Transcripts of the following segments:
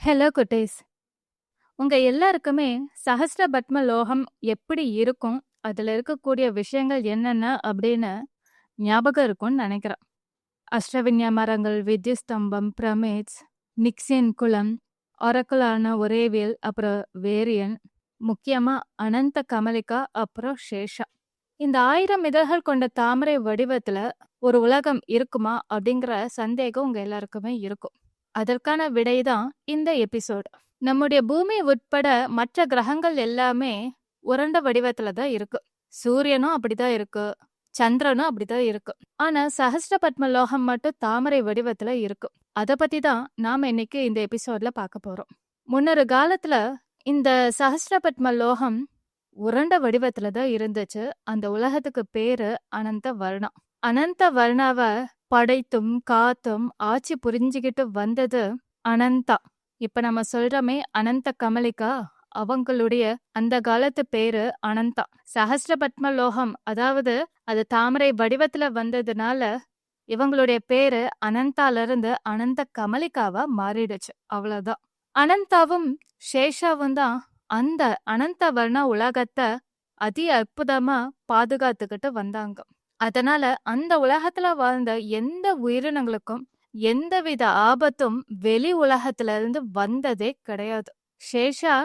Hello குட்டீஸ். உங்க எல்லாருக்குமே சஹஸ்ரபத்ம லோகம் எப்படி இருக்கும், அதுல இருக்கக்கூடிய விஷயங்கள் என்னென்ன அப்படின்னு ஞாபகம் இருக்கும்னு நினைக்கிறேன். அஷ்டவின்யா மரங்கள், வித்யுத் ஸ்தம்பம், பிரமிட்ஸ், நிக்சின் குளம், ஒரக்கலான ஒரேவியல், அப்புறம் வேரியன், முக்கியமா அனந்த கமலிகா, அப்புறம் சேஷா. இந்த 1000 இதழ்கள் கொண்ட தாமரை வடிவத்துல ஒரு உலகம் இருக்குமா அப்படிங்கிற சந்தேகம் உங்க எல்லாருக்குமே இருக்கும். அதற்கான விடைதான் இந்த எபிசோட். நம்முடைய பூமி உட்பட மற்ற கிரகங்கள் எல்லாமே உருண்ட வடிவத்துல தான் இருக்கு. சூரியனும் அப்படிதான் இருக்கு, சந்திரனும் அப்படிதான் இருக்கு. ஆனா சஹஸ்ரபத்ம லோகம் மட்டும் தாமரை வடிவத்துல இருக்கு. அத பத்தி தான் நாம இன்னைக்கு இந்த எபிசோட்ல பார்க்க போறோம். முன்னொரு காலத்துல இந்த சஹஸ்ரபத்ம லோகம் உருண்ட வடிவத்துல தான் இருந்துச்சு. அந்த உலகத்துக்கு பேரு அனந்த வர்ணா. அனந்த வர்ணாவை படைத்தும் காத்தும் ஆட்சி புரிஞ்சுக்கிட்டு வந்தது அனந்தா. இப்ப நம்ம சொல்றோமே அனந்த கமலிகா, அவங்களுடைய அந்த காலத்து பேரு அனந்தா. சஹஸ்ரபத்ம லோகம், அதாவது அது தாமரை வடிவத்துல வந்ததுனால இவங்களுடைய பேரு அனந்தால இருந்து அனந்த கமலிகாவா மாறிடுச்சு. அவ்வளவுதான். அனந்தாவும் சேஷாவும் தான் அந்த அனந்த வர்ண உலகத்தை அதி அற்புதமா பாதுகாத்துக்கிட்டு வந்தாங்க. அதனால அந்த உலகத்துல வாழ்ந்த எந்த உயிரினங்களுக்கும் எந்தவித ஆபத்தும் வெளி உலகத்துல இருந்து வந்ததே கிடையாது. சேஷா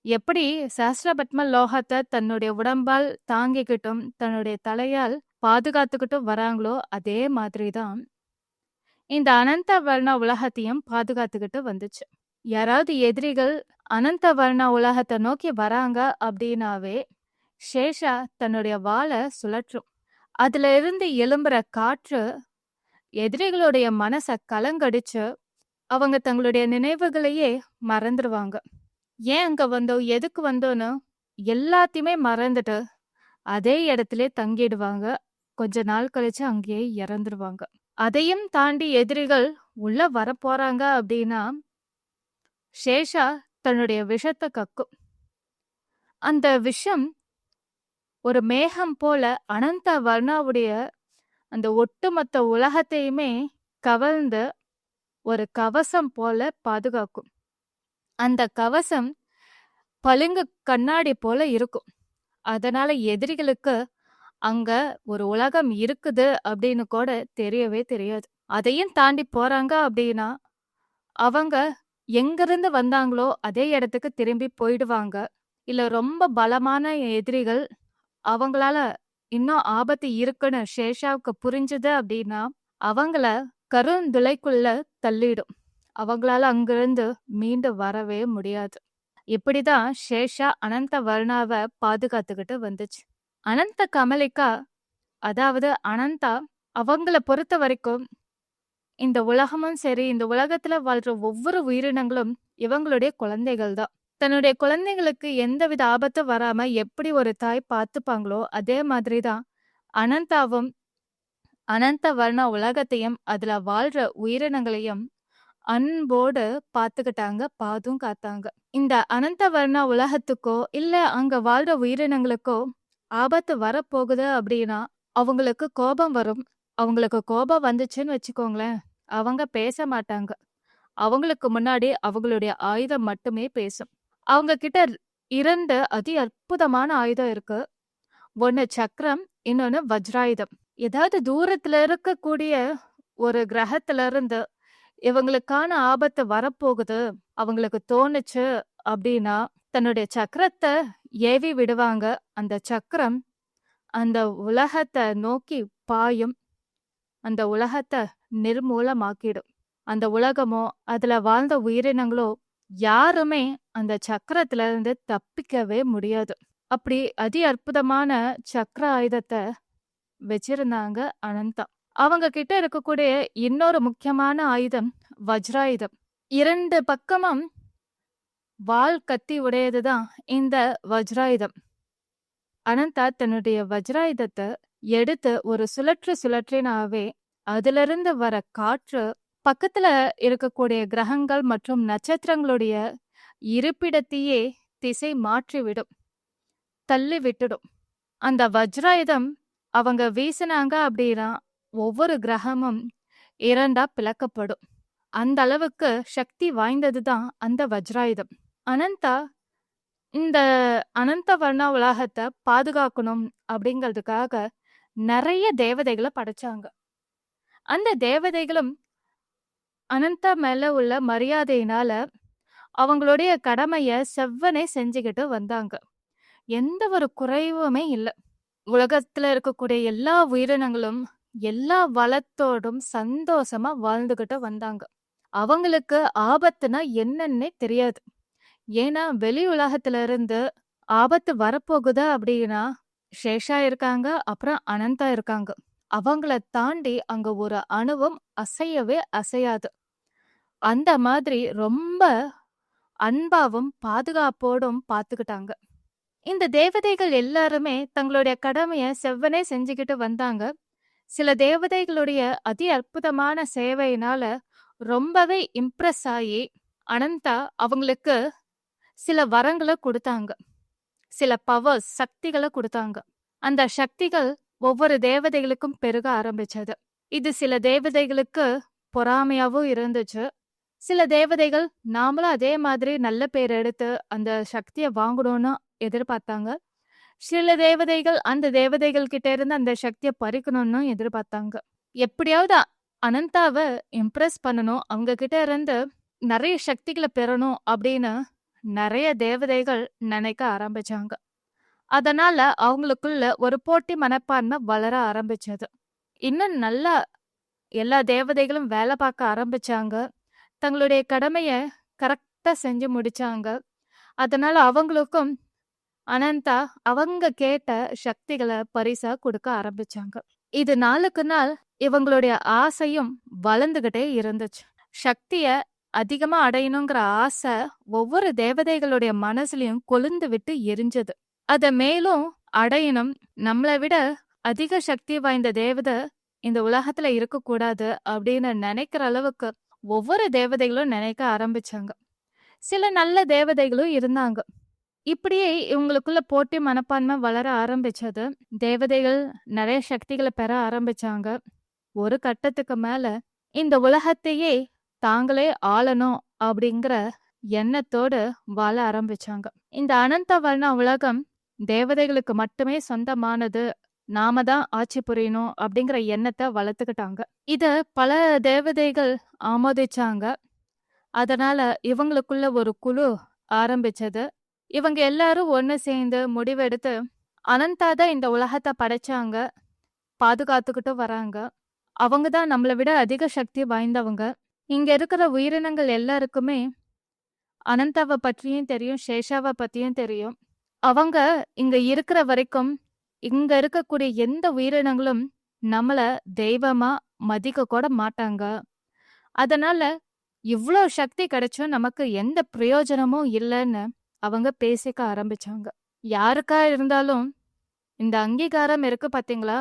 எப்படி சஹஸ்ரபத்ம லோகத்தை தன்னுடைய உடம்பால் தாங்கிக்கிட்டும் தன்னுடைய தலையால் பாதுகாத்துக்கிட்டும் வராங்களோ அதே மாதிரிதான் இந்த அனந்த வர்ண உலகத்தையும் பாதுகாத்துக்கிட்டு வந்துச்சு. யாராவது எதிரிகள் அனந்த வர்ண உலகத்தை நோக்கி வராங்க அப்படின்னாவே சேஷா தன்னுடைய வாளை சுழற்றும். அதுல இருந்து எழும்புற காற்று எதிரிகளுடைய மனச கலங்கடிச்சு அவங்க தங்களுடைய நினைவுகளையே மறந்துடுவாங்க. ஏன் அங்க வந்தோம், எதுக்கு வந்தோன்னு எல்லாத்தையுமே மறந்துட்டு அதே இடத்துல தங்கிடுவாங்க. கொஞ்ச நாள் கழிச்சு அங்கேயே இறந்துடுவாங்க. அதையும் தாண்டி எதிரிகள் உள்ள வரப்போறாங்க அப்படின்னா சேஷா தன்னுடைய விஷத்தை கக்கும். அந்த விஷம் ஒரு மேகம் போல அனந்த வர்ணாவுடைய அந்த ஒட்டுமொத்த உலகத்தையுமே கவர்ந்து ஒரு கவசம் போல பாதுகாக்கும். அந்த கவசம் பளிங்கு கண்ணாடி போல இருக்கும். அதனால எதிரிகளுக்கு அங்க ஒரு உலகம் இருக்குது அப்படின்னு கூட தெரியவே தெரியாது. அதையும் தாண்டி போறாங்க அப்படின்னா அவங்க எங்கிருந்து வந்தாங்களோ அதே இடத்துக்கு திரும்பி போயிடுவாங்க. இல்ல ரொம்ப பலமான எதிரிகள் அவங்களால இன்னும் ஆபத்து இருக்குன்னு சேஷாவுக்கு புரிஞ்சுது அப்படின்னா அவங்கள கருந்துளைக்குள்ள தள்ளிடும். அவங்களால அங்கிருந்து மீண்டு வரவே முடியாது. இப்படிதான் சேஷா அனந்த வர்ணாவை பாதுகாத்துக்கிட்டு வந்துச்சு. அனந்த கமலிகா, அதாவது அனந்தா, அவங்கள பொறுத்த வரைக்கும் இந்த உலகமும் சரி, இந்த உலகத்துல வாழ்ற ஒவ்வொரு உயிரினங்களும் இவங்களுடைய குழந்தைகள் தான். தன்னுடைய குழந்தைகளுக்கு எந்தவித ஆபத்தும் வராம எப்படி ஒரு தாய் பார்த்துப்பாங்களோ அதே மாதிரிதான் அனந்தாவும் அனந்த வர்ண உலகத்தையும் அதுல வாழ்ற உயிரினங்களையும் அன்போடு பார்த்துக்கிட்டாங்க, பாதும் காத்தாங்க. இந்த அனந்த வர்ண உலகத்துக்கோ இல்ல அங்க வாழ்ற உயிரினங்களுக்கோ ஆபத்து வரப்போகுது அப்படின்னா அவங்களுக்கு கோபம் வரும். அவங்களுக்கு கோபம் வந்துச்சுன்னு வச்சுக்கோங்களேன், அவங்க பேச மாட்டாங்க. அவங்களுக்கு முன்னாடி அவங்களுடைய ஆயுதம் மட்டுமே பேசும். அவங்க கிட்ட 2 அதி அற்புதமான ஆயுதம் இருக்கு. ஒன்னு சக்கரம், இன்னொன்னு வஜ்ராயுதம். ஏதாவது தூரத்துல இருக்கக்கூடிய ஒரு கிரகத்துல இருந்து இவங்களுக்கான ஆபத்து வரப்போகுது அவங்களுக்கு தோணுச்சு அப்படின்னா தன்னுடைய சக்கரத்தை ஏவி விடுவாங்க. அந்த சக்கரம் அந்த உலகத்தை நோக்கி பாயும். அந்த உலகத்தை நிர்மூலமாக்கிடும். அந்த உலகமோ அதுல வாழ்ந்த உயிரினங்களோ யாருமே அந்த சக்கரத்துல இருந்து தப்பிக்கவே முடியாது. அப்படி அதி அற்புதமான சக்கர ஆயுதத்தை வச்சிருந்தாங்க அனந்தா. அவங்க கிட்ட இருக்கக்கூடிய இன்னொரு முக்கியமான ஆயுதம் வஜ்ராயுதம். 2 பக்கமும் வாள் கத்தி உடையதுதான் இந்த வஜ்ராயுதம். அனந்தா தன்னுடைய வஜ்ராயுதத்தை எடுத்து ஒரு சுழற்றினாவே அதுல இருந்து வர காற்று பக்கத்துல இருக்கக்கூடிய கிரகங்கள் மற்றும் நட்சத்திரங்களுடைய இருப்பிடத்தையே திசை மாற்றிவிடும், தள்ளி விட்டுடும். அந்த வஜ்ராயுதம் அவங்க வீசினாங்க அப்படின்னா ஒவ்வொரு கிரகமும் 2ஆ பிளக்கப்படும். அந்த அளவுக்கு சக்தி வாய்ந்ததுதான் அந்த வஜ்ராயுதம். அனந்தா இந்த அனந்த வர்ண உலகத்த பாதுகாக்கணும் அப்படிங்கிறதுக்காக நெறைய தேவதைகள படைச்சாங்க. அந்த தேவதைகளும் அனந்தா மேல உள்ள மரியாதையினால அவங்களுடைய கடமைய செவ்வனே செஞ்சுகிட்டு வந்தாங்க. எந்த ஒரு குறைவுமே இல்ல. உலகத்துல இருக்கக்கூடிய எல்லா உயிரினங்களும் எல்லா வளத்தோடும் சந்தோஷமா வாழ்ந்துகிட்டு வந்தாங்க. அவங்களுக்கு ஆபத்துனா என்னன்னே தெரியாது. ஏன்னா வெளி உலகத்துல இருந்து ஆபத்து வரப்போகுது அப்படின்னா சேஷா இருக்காங்க, அப்புறம் அனந்தா இருக்காங்க. அவங்கள தாண்டி அங்க ஒரு அணுவும் அசையவே அசையாது. அந்த மாதிரி ரொம்ப அன்பாவும் பாதுகாப்போடும் பார்த்துக்கிட்டாங்க. இந்த தேவதைகள் எல்லாருமே தங்களுடைய கடமைய செவ்வனே செஞ்சுக்கிட்டு வந்தாங்க. சில தேவதைகளுடைய அதி அற்புதமான சேவையினால ரொம்பவே இம்ப்ரெஸ் ஆயி அனந்தா அவங்களுக்கு சில வரங்கள குடுத்தாங்க. சில பவர்ஸ் சக்திகள குடுத்தாங்க. அந்த சக்திகள் ஒவ்வொரு தேவதைகளுக்கும் பெருக ஆரம்பிச்சது. இது சில தேவதைகளுக்கு பொறாமையாவும் இருந்துச்சு. சில தேவதைகள் நாமளும் அதே மாதிரி நல்ல பேர் எடுத்து அந்த சக்திய வாங்கணும்னு எதிர்பார்த்தாங்க. சில தேவதைகள் அந்த தேவதைகள் கிட்ட இருந்து அந்த சக்திய பறிக்கணும்னு எதிர்பார்த்தாங்க. எப்படியாவது அனந்தாவ இம்ப்ரெஸ் பண்ணணும், அவங்க கிட்ட இருந்து நிறைய சக்திகளை பெறணும் அப்படின்னு நிறைய தேவதைகள் நினைக்க ஆரம்பிச்சாங்க. அதனால அவங்களுக்குள்ள ஒரு போட்டி மனப்பான்மை வளர ஆரம்பிச்சது. இன்னும் நல்லா எல்லா தேவதைகளும் வேலை பார்க்க ஆரம்பிச்சாங்க. தங்களுடைய கடமைய கரெக்டா செஞ்சு முடிச்சாங்க. அதனால அவங்களுக்கும் அனந்தா அவங்க கேட்ட சக்திகளை பரிசா கொடுக்க ஆரம்பிச்சாங்க. இது நாளுக்கு நாள் இவங்களுடைய ஆசையும் வளர்ந்துகிட்டே இருந்துச்சு. சக்திய அதிகமா அடையணுங்கிற ஆசை ஒவ்வொரு தேவதைகளுடைய மனசுலயும் கொழுந்து விட்டு எரிஞ்சது. அத மேலும் அடையணும், நம்மளை விட அதிக சக்தி வாய்ந்த தேவதை இந்த உலகத்துல இருக்கக்கூடாது அப்படின்னு நினைக்கிற அளவுக்கு ஒவ்வொரு தேவதைகளும் நினைக்க ஆரம்பிச்சாங்க. சில நல்ல தேவதைகளும் இருந்தாங்க. இப்படியே இவங்களுக்குள்ள போட்டி மனப்பான்மை வளர ஆரம்பிச்சது. தேவதைகள் நிறைய சக்திகளை பெற ஆரம்பிச்சாங்க. ஒரு கட்டத்துக்கு மேல இந்த உலகத்தையே தாங்களே ஆளணும் அப்படிங்கிற எண்ணத்தோடு வாழ ஆரம்பிச்சாங்க. இந்த அனந்த வர்ண உலகம் தேவதைகளுக்கு மட்டுமே சொந்தமானது, நாம தான் ஆட்சி புரியணும் அப்படிங்கிற எண்ணத்தை வளர்த்துக்கிட்டாங்க. இத பல தேவதைகள் ஆமோதிச்சாங்க. அதனால இவங்களுக்குள்ள ஒரு குழு ஆரம்பிச்சது. இவங்க எல்லாரும் ஒண்ணு சேர்ந்து முடிவெடுத்து அனந்தா தான் இந்த உலகத்தை படைச்சாங்க, பாதுகாத்துக்கிட்டு வராங்க. அவங்க தான் நம்மளை விட அதிக சக்தி வாய்ந்தவங்க. இங்க இருக்கிற உயிரினங்கள் எல்லாருக்குமே அனந்தாவை பற்றியும் தெரியும், சேஷாவை பத்தியும் தெரியும். அவங்க இங்க இருக்கிற வரைக்கும் இங்க இருக்கக்கூடிய எந்த உயிரினங்களும் நம்மள தெய்வமா மதிக்க கூட மாட்டாங்க. அதனால இவ்வளோ சக்தி கிடைச்சும் நமக்கு எந்த பிரயோஜனமும் இல்லைன்னு அவங்க பேசிக்க ஆரம்பிச்சாங்க. யாருக்கா இருந்தாலும் இந்த அங்கீகாரம் இருக்கு பாத்தீங்களா,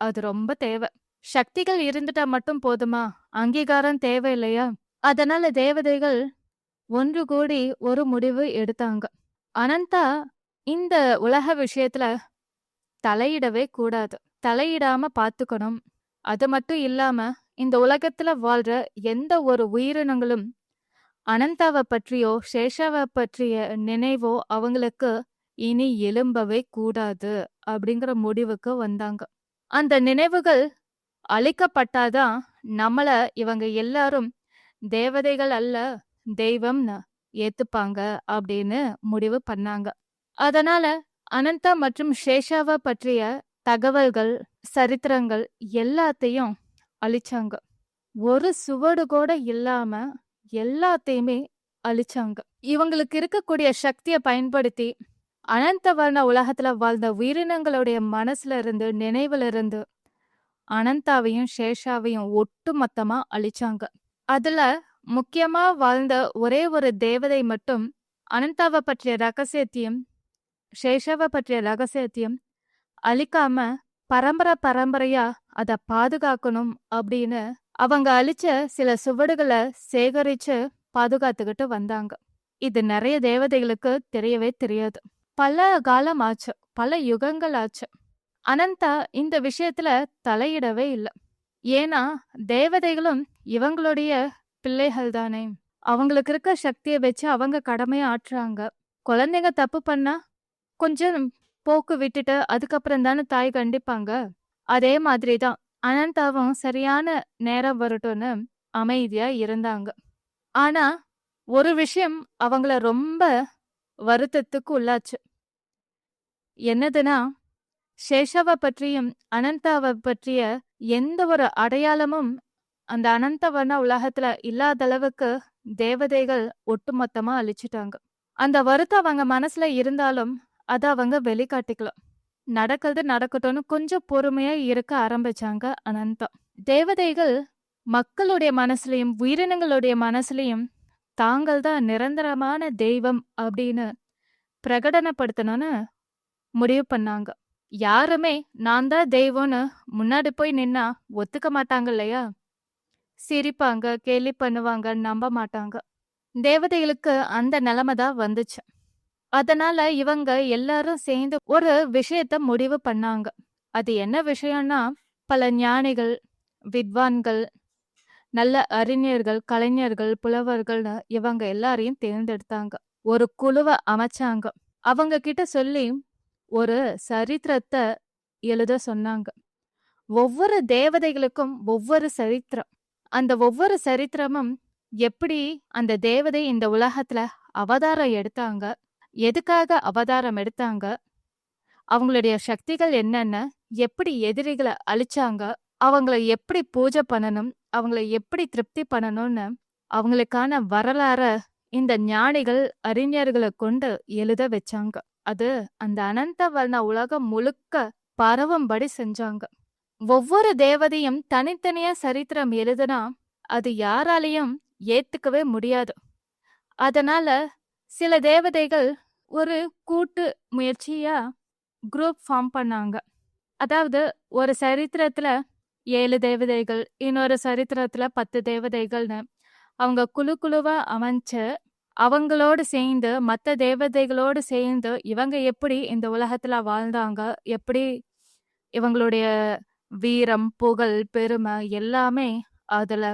அது ரொம்ப தேவை. சக்திகள் இருந்துட்டா மட்டும் போதுமா, அங்கீகாரம் தேவை இல்லையா? அதனால தேவதைகள் ஒன்று கூடி ஒரு முடிவு எடுத்தாங்க. அனந்தா இந்த உலக விஷயத்துல தலையிடவே கூடாது, தலையிடாம பாத்துக்கணும். அது மட்டும் இல்லாம இந்த உலகத்துல வாழ்ற எந்த ஒரு உயிரினங்களும் அனந்தாவை பற்றியோ சேஷாவை பற்றிய நினைவோ அவங்களுக்கு இனி எழும்பவே கூடாது அப்படிங்கிற முடிவுக்கு வந்தாங்க. அந்த நினைவுகள் அழிக்கப்பட்டாதான் நம்மள இவங்க எல்லாரும் தேவதைகள் அல்ல தெய்வம்னு ஏத்துப்பாங்க அப்படின்னு முடிவு பண்ணாங்க. அதனால அனந்தா மற்றும் சேஷாவை பற்றிய தகவல்கள், சரித்திரங்கள் எல்லாத்தையும் அழிச்சாங்க. ஒரு சுவடு கூட இல்லாம எல்லாத்தையுமே அழிச்சாங்க. இவங்களுக்கு இருக்கக்கூடிய சக்தியை பயன்படுத்தி அனந்தவர்ண உலகத்துல வாழ்ந்த உயிரினங்களுடைய மனசுல இருந்து நினைவுல இருந்து அனந்தாவையும் சேஷாவையும் ஒட்டு மொத்தமா அழிச்சாங்க. அதுல முக்கியமா வாழ்ந்த ஒரே ஒரு தேவதை மட்டும் அனந்தாவை பற்றிய ரகசியத்தையும் சேஷாவை பற்றிய ரகசியத்தையும் அழிக்காம பரம்பரையா அத பாதுகாக்கணும் அப்படின்னு அவங்க அழிச்ச சில சுவடுகளை சேகரிச்சு பாதுகாத்துக்கிட்டு வந்தாங்க. இது நிறைய தேவதைகளுக்கு தெரியவே தெரியாது. பல காலம் ஆச்சு, பல யுகங்கள் ஆச்சு. அனந்தா இந்த விஷயத்துல தலையிடவே இல்லை. ஏன்னா தேவதைகளும் இவங்களுடைய பிள்ளைகள் தானே. அவங்களுக்கு இருக்க சக்திய வச்சு அவங்க கடமைய ஆற்றுறாங்க. குழந்தைங்க தப்பு பண்ணா கொஞ்சம் போக்கு விட்டுட்டு அதுக்கப்புறம் தானே தாய் கண்டிப்பாங்க. அதே மாதிரி தான் அனந்தாவும் சரியான நேரம் வரட்டும்னு அமைதியா இருந்தாங்க. ஆனா ஒரு விஷயம் அவங்கள ரொம்ப வருத்தத்துக்கு உள்ளாச்சு. என்னதுன்னா, சேஷாவ பற்றியும் அனந்தாவ பற்றிய எந்த ஒரு அடையாளமும் அந்த அனந்தவன உலகத்துல இல்லாத அளவுக்கு தேவதைகள் ஒட்டுமொத்தமா அழிச்சிட்டாங்க. அந்த வருத்தம் அவங்க மனசுல இருந்தாலும் அத அவங்க வெளிக்காட்டிக்கல. நடக்கிறது நடக்கட்டும்னு கொஞ்சம் பொறுமையா இருக்க ஆரம்பிச்சாங்க அனந்தா. தேவதைகள் மக்களுடைய மனசுலயும் உயிரினங்களுடைய மனசுலயும் தாங்கள் தான் நிரந்தரமான தெய்வம் அப்படின்னு பிரகடனப்படுத்தணும்னு முடிவு பண்ணாங்க. யாருமே நான் தான் தெய்வம்னு முன்னாடி போய் நின்னா ஒத்துக்க மாட்டாங்க இல்லையா? சிரிப்பாங்க, கேலி பண்ணுவாங்க, நம்ப மாட்டாங்க. தேவதைகளுக்கு அந்த நிலைமை தான் வந்துச்சு. அதனால இவங்க எல்லாரும் சேர்ந்து ஒரு விஷயத்த முடிவு பண்ணாங்க. அது என்ன விஷயம்னா, பல ஞானிகள், வித்வான்கள், நல்ல அறிஞர்கள், கலைஞர்கள், புலவர்கள்னு இவங்க எல்லாரையும் தேர்ந்தெடுத்தாங்க. ஒரு குழுவ அமைச்சாங்க. அவங்க கிட்ட சொல்லி ஒரு சரித்திரத்த எழுத சொன்னாங்க. ஒவ்வொரு தேவதைகளுக்கும் ஒவ்வொரு சரித்திரம். அந்த ஒவ்வொரு சரித்திரமும் எப்படி அந்த தேவதை இந்த உலகத்துல அவதாரம் எடுத்தாங்க, எதுக்காக அவதாரம் எடுத்தாங்க, அவங்களுடைய சக்திகள் என்னென்ன, எப்படி எதிரிகளை அழிச்சாங்க, அவங்கள எப்படி பூஜை பண்ணணும், அவங்கள எப்படி திருப்தி பண்ணணும்னு அவங்களுக்கான வரலாற இந்த ஞானிகள் அறிஞர்களை கொண்டு எழுத வச்சாங்க. அது அந்த அனந்தவர்ண உலகம் முழுக்க பரவும்படி செஞ்சாங்க. ஒவ்வொரு தேவதையும் தனித்தனியா சரித்திரம் எழுதுனா அது யாராலையும் ஏத்துக்கவே முடியாது. அதனால சில தேவதைகள் ஒரு கூட்டு முயற்சியா குரூப் ஃபார்ம் பண்ணாங்க. அதாவது ஒரு சரித்திரத்துல 7 தேவதைகள், இன்னொரு சரித்திரத்துல 10 தேவதைகள்னு அவங்க குழு குழுவா அமைச்சு அவங்களோடு சேர்ந்து மற்ற தேவதைகளோடு சேர்ந்து இவங்க எப்படி இந்த உலகத்துல வாழ்ந்தாங்க, எப்படி இவங்களுடைய வீரம், புகழ், பெருமை எல்லாமே அதுல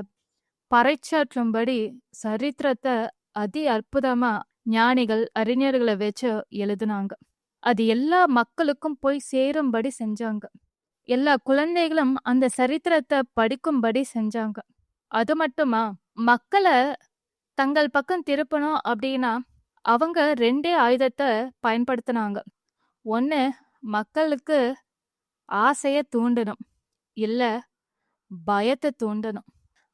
பறைச்சாற்றும்படி சரித்திரத்த அதி அற்புதமா ஞானிகள், அறிஞர்களை வச்சு எழுதுனாங்க. அது எல்லா மக்களுக்கும் போய் சேரும்படி செஞ்சாங்க. எல்லா குழந்தைகளும் அந்த சரித்திரத்தை படிக்கும்படி செஞ்சாங்க. அது மட்டுமா, மக்களை தங்கள் பக்கம் திருப்பணும் அப்படின்னா அவங்க 2 ஆயுதத்தை பயன்படுத்தினாங்க. ஒண்ணு, மக்களுக்கு ஆசைய தூண்டணும், இல்ல பயத்தை தூண்டணும்.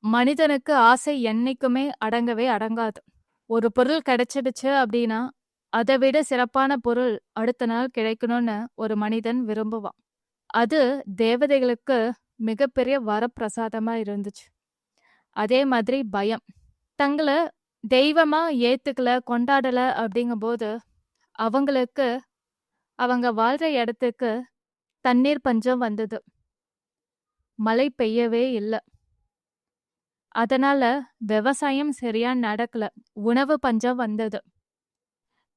மனிதனுக்கு ஆசை என்னைக்குமே அடங்கவே அடங்காது. ஒரு பொருள் கிடைச்சிடுச்சு அப்படின்னா அதை விட சிறப்பான பொருள் அடுத்த நாள் கிடைக்கணும்னு ஒரு மனிதன் விரும்புவான். அது தேவதைகளுக்கு மிகப்பெரிய வரப்பிரசாதமா இருந்துச்சு. அதே மாதிரி பயம். தங்களை தெய்வமா ஏத்துக்கல, கொண்டாடல அப்படிங்கும்போது அவங்களுக்கு அவங்க வாழ்ற இடத்துக்கு தண்ணீர் பஞ்சம் வந்தது. மழை பெய்யவே இல்லை. அதனால விவசாயம் சரியா நடக்கல. உணவு பஞ்சம் வந்தது.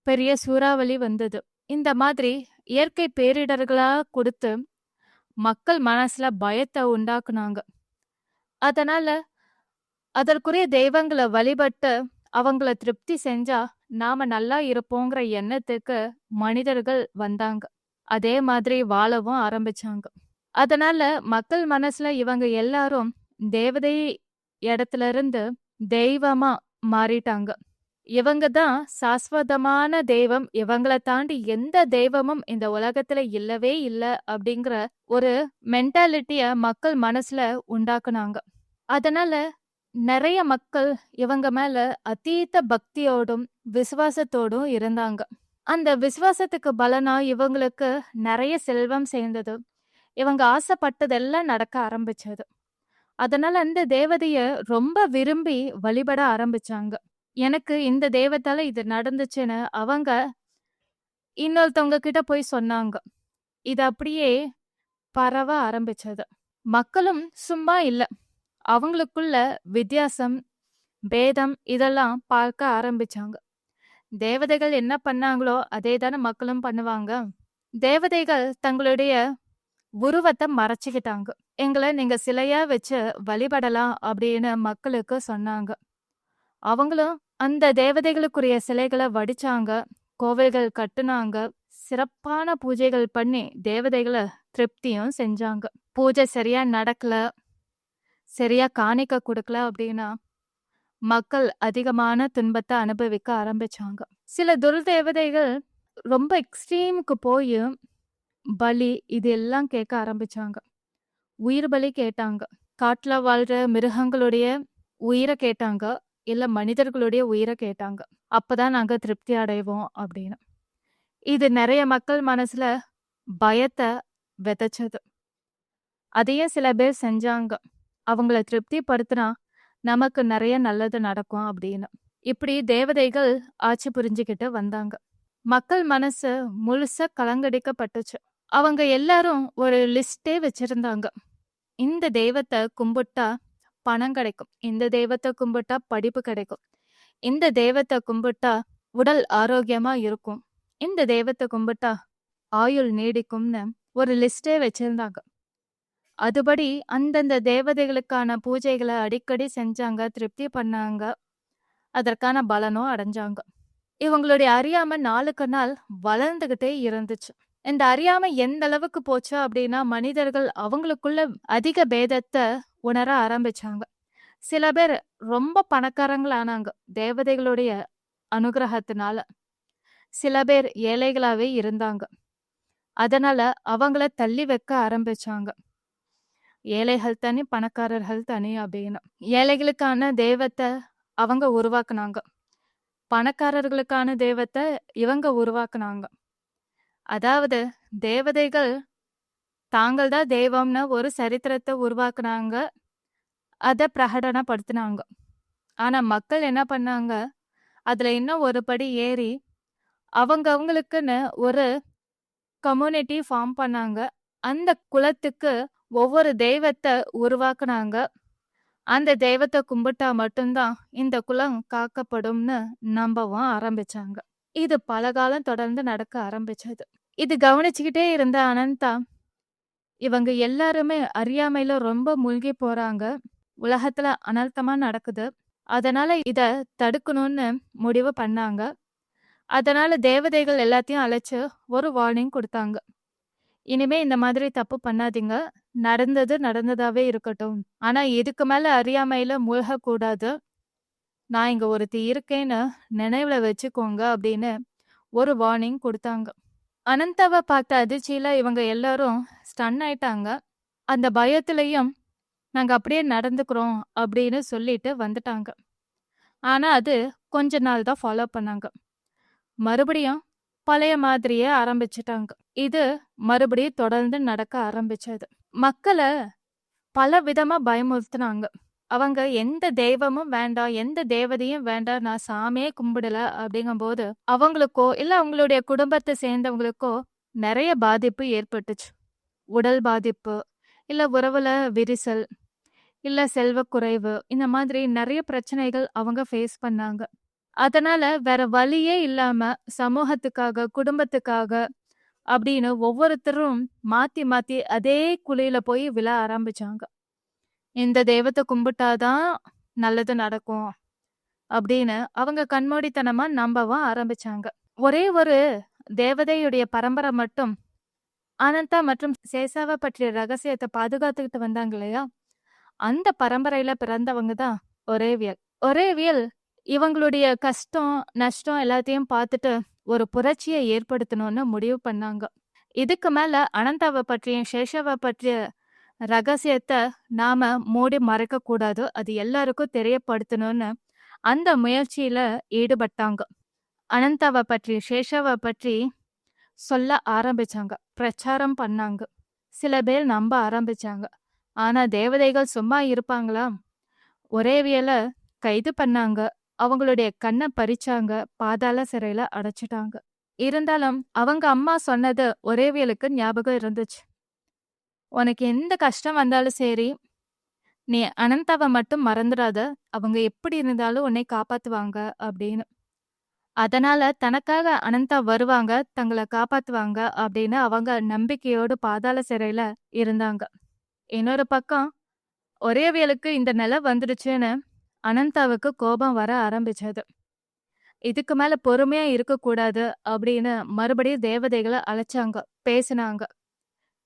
பெரிய சூறாவளி வந்தது. இந்த மாதிரி இயற்கை பேரிடர்களா கொடுத்து மக்கள் மனசுல பயத்தை உண்டாக்குனாங்க. அதனால அதற்குரிய தெய்வங்களை வழிபட்டு அவங்கள திருப்தி செஞ்சா நாம நல்லா இருப்போங்கிற எண்ணத்துக்கு மனிதர்கள் வந்தாங்க. அதே மாதிரி வாழவும் ஆரம்பிச்சாங்க. அதனால மக்கள் மனசுல இவங்க எல்லாரும் தேவதை இடத்துல இருந்து தெய்வமா மாறிட்டாங்க. இவங்க தான் சாஸ்வதமான தெய்வம், இவங்களை தாண்டி எந்த தெய்வமும் இந்த உலகத்துல இல்லவே இல்லை அப்படிங்கிற ஒரு மென்டாலிட்டிய மக்கள் மனசுல உண்டாக்குனாங்க. அதனால நிறைய மக்கள் இவங்க மேல அதீத பக்தியோடும் விசுவாசத்தோடும் இருந்தாங்க. அந்த விசுவாசத்துக்கு பலனா இவங்களுக்கு நிறைய செல்வம் சேர்ந்தது. இவங்க ஆசைப்பட்டதெல்லாம் நடக்க ஆரம்பிச்சது. அதனால அந்த தேவதைய ரொம்ப விரும்பி வழிபட ஆரம்பிச்சாங்க. எனக்கு இந்த தெய்வத்தால இது நடந்துச்சுன்னு அவங்க இன்னொருத்தவங்க கிட்ட போய் சொன்னாங்க. இது அப்படியே பரவ ஆரம்பிச்சது. மக்களும் சும்மா இல்ல, அவங்களுக்குள்ள வித்தியாசம், பேதம் இதெல்லாம் பார்க்க ஆரம்பிச்சாங்க. தேவதைகள் என்ன பண்ணாங்களோ அதே தானே மக்களும் பண்ணுவாங்க. தேவதைகள் தங்களுடைய உருவத்தை மறைச்சுக்கிட்டாங்க. எங்களை நீங்க சிலையா வச்சு வழிபடலாம் அப்படின்னு மக்களுக்கு சொன்னாங்க. அவங்களும் அந்த தேவதைகளுக்குரிய சிலைகள வடிச்சாங்க. கோவில்கள் கட்டுனாங்க. சிறப்பான பூஜைகள் பண்ணி தேவதைகள திருப்தியும் செஞ்சாங்க. பூஜை சரியா நடக்கல, சரியா காணிக்க குடுக்கல அப்படின்னா, மக்கள் அதிகமான துன்பத்த அனுபவிக்க ஆரம்பிச்சாங்க. சில துர்தேவதைகள் ரொம்ப எக்ஸ்ட்ரீமுக்கு போயி, பலி இது எல்லாம் கேட்க ஆரம்பிச்சாங்க. உயிர் பலி கேட்டாங்க. காட்டுல வாழ்ற மிருகங்களுடைய உயிர கேட்டாங்க. இல்ல மனிதர்களுடைய உயிர கேட்டாங்க. அப்பதான் நாங்க திருப்தி அடைவோம் அப்படின்னு. இது நெறைய மக்கள் மனசுல பயத்த விதைச்சது. அதையும் சில பேர் செஞ்சாங்க. அவங்கள திருப்திப்படுத்தினா நமக்கு நெறைய நல்லது நடக்கும் அப்படின்னு. இப்படி தேவதைகள் ஆட்சி புரிஞ்சுகிட்டு வந்தாங்க. மக்கள் மனசு முழுசா கலங்கடிக்கப்பட்டுச்சு. அவங்க எல்லாரும் ஒரு லிஸ்டே வச்சிருந்தாங்க. இந்த தெய்வத்த கும்பிட்டா பணம் கிடைக்கும். இந்த தெய்வத்த கும்பிட்டா படிப்பு கிடைக்கும். இந்த தெய்வத்த கும்பிட்டா உடல் ஆரோக்கியமா இருக்கும். இந்த தெய்வத்த கும்பிட்டா ஆயுள் நீடிக்கும்னு ஒரு லிஸ்டே வச்சிருந்தாங்க. அதுபடி அந்தந்த தேவதைகளுக்கான பூஜைகளை அடிக்கடி செஞ்சாங்க, திருப்தி பண்ணாங்க. அதற்கான பலனும் அடைஞ்சாங்க. இவங்களுடைய அறியாமை நாளுக்கு நாள் வளர்ந்துகிட்டே இருந்துச்சு. இந்த அறியாமை எந்த அளவுக்கு போச்சு அப்படின்னா, மனிதர்கள் அவங்களுக்குள்ள அதிக பேதத்தை உணர ஆரம்பிச்சாங்க. சில பேர் ரொம்ப பணக்காரங்களானாங்க தேவதைகளுடைய அனுகிரகத்தினால. சில பேர் ஏழைகளாவே இருந்தாங்க. அதனால அவங்கள தள்ளி வைக்க ஆரம்பிச்சாங்க. ஏழைகள் தனி, பணக்காரர்கள் தனி அப்படின்னு. ஏழைகளுக்கான தெய்வத்தை அவங்க உருவாக்குனாங்க. பணக்காரர்களுக்கான தெய்வத்தை இவங்க உருவாக்குனாங்க. அதாவது தேவதைகள் தாங்கள் தான் தெய்வம்னு ஒரு சரித்திரத்தை உருவாக்குனாங்க. அதை பிரகடனப்படுத்தினாங்க. ஆனா மக்கள் என்ன பண்ணாங்க, அதுல இன்னும் ஒரு படி ஏறி அவங்களுக்குன்னு ஒரு கம்யூனிட்டி ஃபார்ம் பண்ணாங்க. அந்த குலத்துக்கு ஒவ்வொரு தெய்வத்தை உருவாக்குனாங்க. அந்த தெய்வத்தை கும்பிட்டா மட்டும்தான் இந்த குலம் காக்கப்படும்னு நம்பவும் ஆரம்பிச்சாங்க. இது பல காலம் தொடர்ந்து நடக்க ஆரம்பிச்சது. இது கவனிச்சுக்கிட்டே இருந்த அனந்தா, இவங்க எல்லாருமே அறியாமையில ரொம்ப மூழ்கி போறாங்க. உலகத்துல அனர்த்தமா நடக்குது. அதனால இத தடுக்கணும்னு முடிவு பண்ணாங்க. அதனால தேவதைகள் எல்லாத்தையும் அழைச்சு ஒரு வார்னிங் கொடுத்தாங்க. இனிமே இந்த மாதிரி தப்பு பண்ணாதீங்க. நடந்தது நடந்ததாவே இருக்கட்டும். ஆனா இதுக்கு மேல அறியாமையில மூழ்கக்கூடாது. நான் இங்க ஒருத்தி இருக்கேன்னு நினைவுல வச்சுக்கோங்க அப்படின்னு ஒரு வார்னிங் கொடுத்தாங்க. அனந்தாவை பார்த்த அதிர்ச்சியில இவங்க எல்லாரும் ஸ்டன் ஆயிட்டாங்க. அந்த பயத்திலையும் நாங்க அப்படியே நடந்துக்கிறோம் அப்படின்னு சொல்லிட்டு வந்துட்டாங்க. ஆனா அது கொஞ்ச நாள் தான் ஃபாலோ பண்ணாங்க. மறுபடியும் பழைய மாதிரியே ஆரம்பிச்சிட்டாங்க. இது மறுபடியும் தொடர்ந்து நடக்க ஆரம்பிச்சது. மக்களை பல விதமா பயமுறுத்தினாங்க. அவங்க எந்த தெய்வமும் வேண்டாம், எந்த தேவதையும் வேண்டாம், நான் சாமியே கும்பிடல அப்படிங்கும்போது அவங்களுக்கோ இல்ல அவங்களுடைய குடும்பத்தை சேர்ந்தவங்களுக்கோ நிறைய பாதிப்பு ஏற்பட்டுச்சு. உடல் பாதிப்பு, இல்ல உறவுல விரிசல், இல்ல செல்வக்குறைவு, இந்த மாதிரி நிறைய பிரச்சனைகள் அவங்க ஃபேஸ் பண்ணாங்க. அதனால வேற வழியே இல்லாம சமூகத்துக்காக, குடும்பத்துக்காக அப்படின்னு ஒவ்வொருத்தரும் மாத்தி மாத்தி அதே குழியில போய் விழ ஆரம்பிச்சாங்க. இந்த தெய்வத்தை கும்பிட்டாதான் நல்லது நடக்கும் அப்படின்னு அவங்க கண்மூடித்தனமா நம்பவும் ஆரம்பிச்சாங்க. ஒரே ஒரு தேவதையுடைய பரம்பரை மட்டும் அனந்தா மற்றும் சேஷாவை பற்றிய ரகசியத்தை பாதுகாத்துக்கிட்டு வந்தாங்க இல்லையா, அந்த பரம்பரையில பிறந்தவங்க தான் ஒரேவியல். ஒரேவியல் இவங்களுடைய கஷ்டம் நஷ்டம் எல்லாத்தையும் பார்த்துட்டு ஒரு புரட்சியை ஏற்படுத்தணும்னு முடிவு பண்ணாங்க. இதுக்கு மேல அனந்தாவை பற்றியும் சேஷாவை பற்றிய ரகசியத்தை நாம மூடி மறைக்க கூடாது, அது எல்லாருக்கும் தெரியப்படுத்தணும்னு அந்த முயற்சியில ஈடுபட்டாங்க. அனந்தாவை பற்றி சேஷாவை பற்றி சொல்ல ஆரம்பிச்சாங்க, பிரச்சாரம் பண்ணாங்க. சில பேர் நம்ப ஆரம்பிச்சாங்க. ஆனா தேவதைகள் சும்மா இருப்பாங்களா? ஒரேவியலை கைது பண்ணாங்க, அவங்களுடைய கண்ணை பறிச்சாங்க, பாதாள சிறையில அடைச்சிட்டாங்க. இருந்தாலும் அவங்க அம்மா சொன்னது ஒரேவியலுக்கு ஞாபகம் இருந்துச்சு. உனக்கு எந்த கஷ்டம் வந்தாலும் சரி, நீ அனந்தாவை மட்டும் மறந்துடாத, அவங்க எப்படி இருந்தாலும் உன்னை காப்பாத்துவாங்க அப்படின்னு. அதனால தனக்காக அனந்தா வருவாங்க, தங்களை காப்பாத்துவாங்க அப்படின்னு அவங்க நம்பிக்கையோடு பாதாள சிறையில இருந்தாங்க. இன்னொரு பக்கம் ஒரேவியலுக்கு இந்த நிலை வந்துடுச்சுன்னு அனந்தாவுக்கு கோபம் வர ஆரம்பிச்சது. இதுக்கு மேல பொறுமையா இருக்கக்கூடாது அப்படின்னு மறுபடியும் தேவதைகள அழைச்சாங்க, பேசினாங்க.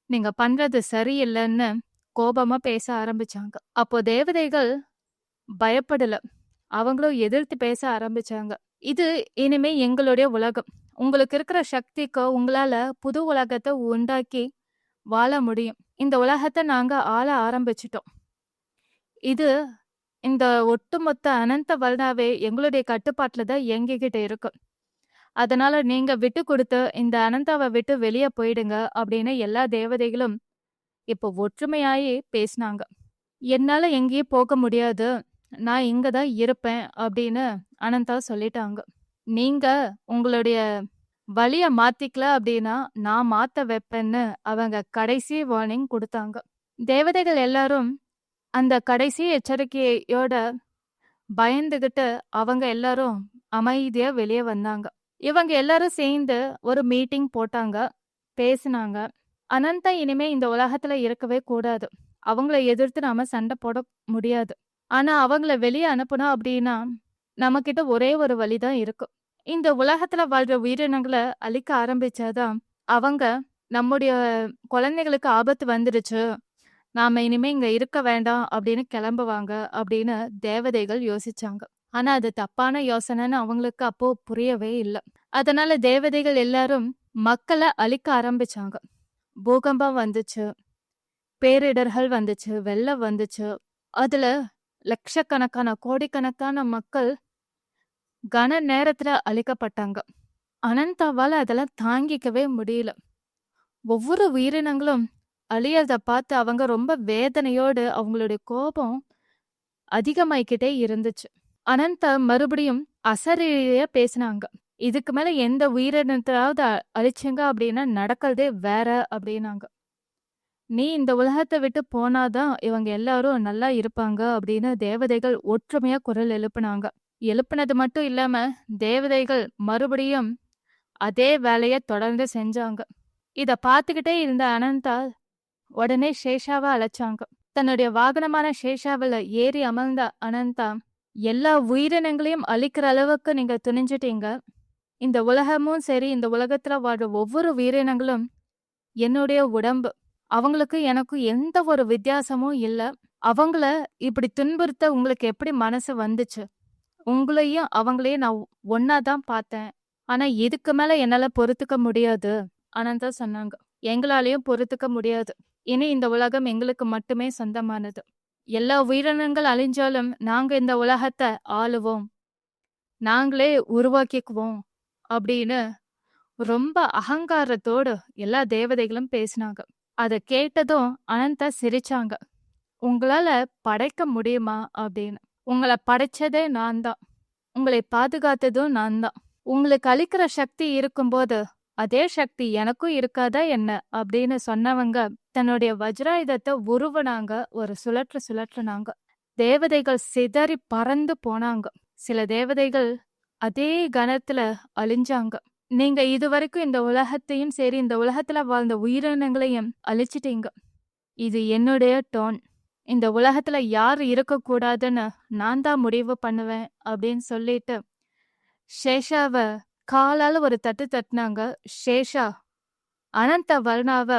நீங்க பண்றது சரியில்லன்னு கோபமா பேச ஆரம்பிச்சாங்க. அப்போ தேவதைகள் பயப்படல. அவங்களும் எதிர்த்து பேச ஆரம்பிச்சாங்க. இது இனிமே எங்களுடைய உலகம். உங்களுக்கு இருக்கிற சக்திக்கு உங்களால புது உலகத்த உண்டாக்கி வாழ முடியும். இந்த உலகத்த நாங்க ஆள ஆரம்பிச்சுட்டோம். இது இந்த ஒட்டுமொத்த அனந்த வல்டாவே எங்களுடைய கட்டுப்பாட்டுல தான் இயங்கிக்கிட்டு இருக்கு. அதனால நீங்க விட்டு கொடுத்து இந்த அனந்தாவை விட்டு வெளியே போயிடுங்க அப்படின்னு எல்லா தேவதைகளும் இப்போ ஒற்றுமையாயி பேசினாங்க. என்னால எங்கேயும் போக முடியாது. நான் இங்க தான் இருப்பேன் அப்படின்னு அனந்தா சொல்லிட்டாங்க. நீங்க உங்களுடைய வழிய மாத்திக்கல அப்படின்னா நான் மாத்த வைப்பேன்னு அவங்க கடைசி வார்னிங் கொடுத்தாங்க. தேவதைகள் எல்லாரும் அந்த கடைசி எச்சரிக்கையோட பயந்துகிட்டு அவங்க எல்லாரும் அமைதியா வெளியே வந்தாங்க. இவங்க எல்லாரும் சேர்ந்து ஒரு மீட்டிங் போட்டாங்க, பேசினாங்க. அனந்தா இனிமே இந்த உலகத்துல இருக்கவே கூடாது. அவங்கள எதிர்த்து நாம சண்டை போட முடியாது. ஆனா அவங்கள வெளியே அனுப்பணும் அப்படின்னா நம்ம கிட்ட ஒரே ஒரு வழிதான் இருக்கு. இந்த உலகத்துல வாழ்ற உயிரினங்களை அழிக்க ஆரம்பிச்சாதான் அவங்க நம்முடைய குழந்தைகளுக்கு ஆபத்து வந்துடுச்சு, நாம இனிமே இங்க இருக்க வேண்டாம் அப்படின்னு கிளம்புவாங்க அப்படின்னு தேவதைகள் யோசிச்சாங்க. ஆனா அது தப்பான யோசனைன்னு அவங்களுக்கு அப்போ புரியவே இல்லை. அதனால தேவதைகள் எல்லாரும் மக்களை அழிக்க ஆரம்பிச்சாங்க. பூகம்பம் வந்துச்சு, பேரிடர்கள் வந்துச்சு, வெள்ளம் வந்துச்சு. அதுல லட்சக்கணக்கான கோடிக்கணக்கான மக்கள் கன நேரத்துல அழிக்கப்பட்டாங்க. அனந்தாவால அதெல்லாம் தாங்கிக்கவே முடியல. ஒவ்வொரு உயிரினங்களும் அழியறத பார்த்து அவங்க ரொம்ப வேதனையோடு அவங்களுடைய கோபம் அதிகமாயிக்கிட்டே இருந்துச்சு. அனந்தா மறுபடியும் அசரீரியா பேசினாங்க. இதுக்கு மேல எந்த உயிரினத்தையாவது அழிச்சுங்க அப்படின்னா நடக்கிறதே வேற அப்படின்னாங்க. நீ இந்த உலகத்தை விட்டு போனாதான் இவங்க எல்லாரும் நல்லா இருப்பாங்க அப்படின்னு தேவதைகள் ஒற்றுமையா குரல் எழுப்புனாங்க. எழுப்புனது மட்டும் இல்லாம தேவதைகள் மறுபடியும் அதே வேலைய தொடர்ந்து செஞ்சாங்க. இத பார்த்துக்கிட்டே இருந்த அனந்தா உடனே சேஷாவை அழைச்சாங்க. தன்னுடைய வாகனமான சேஷாவில ஏறி அமர்ந்த அனந்தா, எல்லா உயிரினங்களையும் அழிக்கிற அளவுக்கு நீங்க துணிஞ்சிட்டீங்க. இந்த உலகமும் சரி, இந்த உலகத்துல வாழ்ற ஒவ்வொரு உயிரினங்களும் என்னுடைய உடம்பு. அவங்களுக்கு எனக்கும் எந்த ஒரு வித்தியாசமும் இல்ல. அவங்கள இப்படி துன்புறுத்த உங்களுக்கு எப்படி மனசு வந்துச்சு? உங்களையும் அவங்களையும் நான் ஒன்னாதான் பார்த்தேன். ஆனா இதுக்கு மேல என்னால பொறுத்துக்க முடியாது அனந்தா சொன்னாங்க. எங்களாலையும் பொறுத்துக்க முடியாது. இனி இந்த உலகம் எங்களுக்கு மட்டுமே சொந்தமானது. எல்லா உயிரினங்கள் அழிஞ்சாலும் நாங்க இந்த உலகத்தை ஆளுவோம், நாங்களே உருவாக்கிக்குவோம் அப்படின்னு ரொம்ப அகங்காரத்தோடு எல்லா தேவதைகளும் பேசினாங்க. அதை கேட்டதும் அனந்தா சிரிச்சாங்க. உங்களால படைக்க முடியுமா அப்படின்னு. உங்களை படைச்சதே நான் தான், உங்களை பாதுகாத்ததும் நான் தான். உங்களுக்கு அழிக்கிற சக்தி இருக்கும்போது அதே சக்தி எனக்கும் இருக்காதா என்ன அப்படின்னு சொன்னவங்க தன்னுடைய வஜ்ராயுதத்தை உருவனாங்க, ஒரு சுழற்றுனாங்க. தேவதைகள் சிதறி பறந்து போனாங்க. சில தேவதைகள் அதே கணத்துல அழிஞ்சாங்க. நீங்க இதுவரைக்கும் இந்த உலகத்தையும் சரி, இந்த உலகத்துல வாழ்ந்த உயிரினங்களையும் அழிச்சிட்டீங்க. இது என்னுடைய டோன். இந்த உலகத்துல யார் இருக்கக்கூடாதுன்னு நான் தான் முடிவு பண்ணுவேன் அப்படின்னு சொல்லிட்டு சேஷாவ காலால ஒரு தட்டு தட்டினாங்க. சேஷா அனந்த வர்ணாவ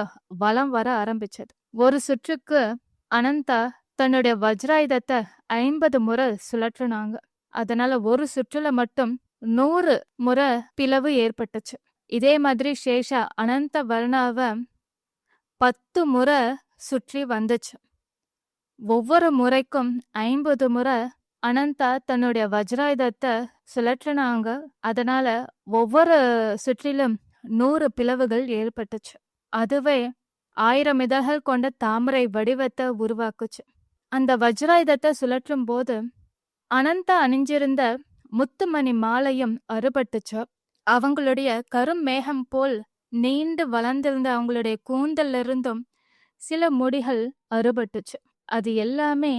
வலம் வர ஆரம்பிச்சது. ஒரு சுற்றுக்கு அனந்தா தன்னுடைய வஜ்ராயுதத்தை 50 முறை சுழற்றுனாங்க. அதனால ஒரு சுற்றுல மட்டும் 100 முறை பிளவு ஏற்பட்டுச்சு. இதே மாதிரி சேஷா அனந்த வர்ணாவ 10 முறை சுற்றி வந்துச்சு. ஒவ்வொரு முறைக்கும் 50 முறை அனந்தா தன்னுடைய வஜ்ராயுதத்தை சுழற்றினாங்க. அதனால ஒவ்வொரு சுற்றிலும் 100 பிளவுகள் ஏற்பட்டுச்சு. அதுவே 1000 இதழ்கள் கொண்ட தாமரை வடிவத்தை உருவாக்குச்சு. அந்த வஜ்ராயுதத்தை சுழற்றும் போது அனந்தா அணிஞ்சிருந்த முத்துமணி மாலையும் அறுபட்டுச்சு. அவங்களுடைய கருமேகம் போல் நீண்டு வளர்ந்திருந்த அவங்களுடைய கூந்தல்ல இருந்தும் சில முடிகள் அறுபட்டுச்சு. அது எல்லாமே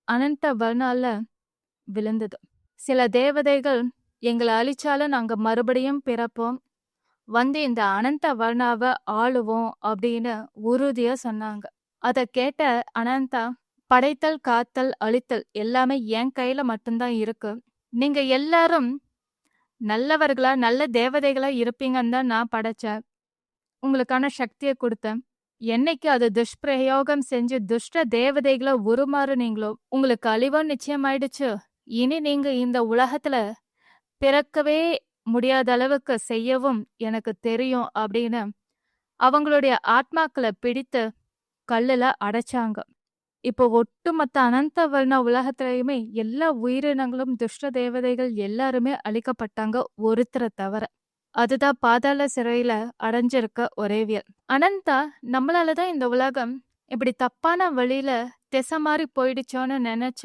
அனந்த வர்ணால விழுந்தது. சில தேவதைகள் எங்களை அழிச்சாலும் நாங்க மறுபடியும் பிறப்போம், வந்து இந்த அனந்த வர்ணாவை ஆளுவோம் அப்படின்னு உறுதியா சொன்னாங்க. அதை கேட்ட அனந்தா படைத்தல், காத்தல், அழித்தல் எல்லாமே என் கையில மட்டும்தான் இருக்கு. நீங்க எல்லாரும் நல்லவர்களா, நல்ல தேவதைகளா இருப்பீங்கன்னு தான் நான் படைச்சேன். உங்களுக்கான சக்திய குடுத்தேன். என்னைக்கு அது துஷ்பிரயோகம் செஞ்சு துஷ்ட தேவதைகளா உருமாறுனீங்களோ, உங்களுக்கு அழிவு நிச்சயமாயிடுச்சு. இனி நீங்க இந்த உலகத்துல பிறக்கவே முடியாத அளவுக்கு செய்யவும் எனக்கு தெரியும் அப்படின்னு அவங்களுடைய ஆத்மாக்களை பிடித்து கல்லுல அடைச்சாங்க. இப்போ ஒட்டுமொத்த அனந்த வர்ண உலகத்திலயுமே எல்லா உயிரினங்களும் துஷ்ட தேவதைகள் எல்லாருமே அழிக்கப்பட்டாங்க, ஒருத்தரை தவிர. அதுதான் பாதாள சிறையில அடைஞ்சிருக்க ஒரேவியல். அனந்தா, நம்மளாலதான் இந்த உலகம் இப்படி தப்பான வழியில திசை மாறி போயிடுச்சோன்னு நினைச்ச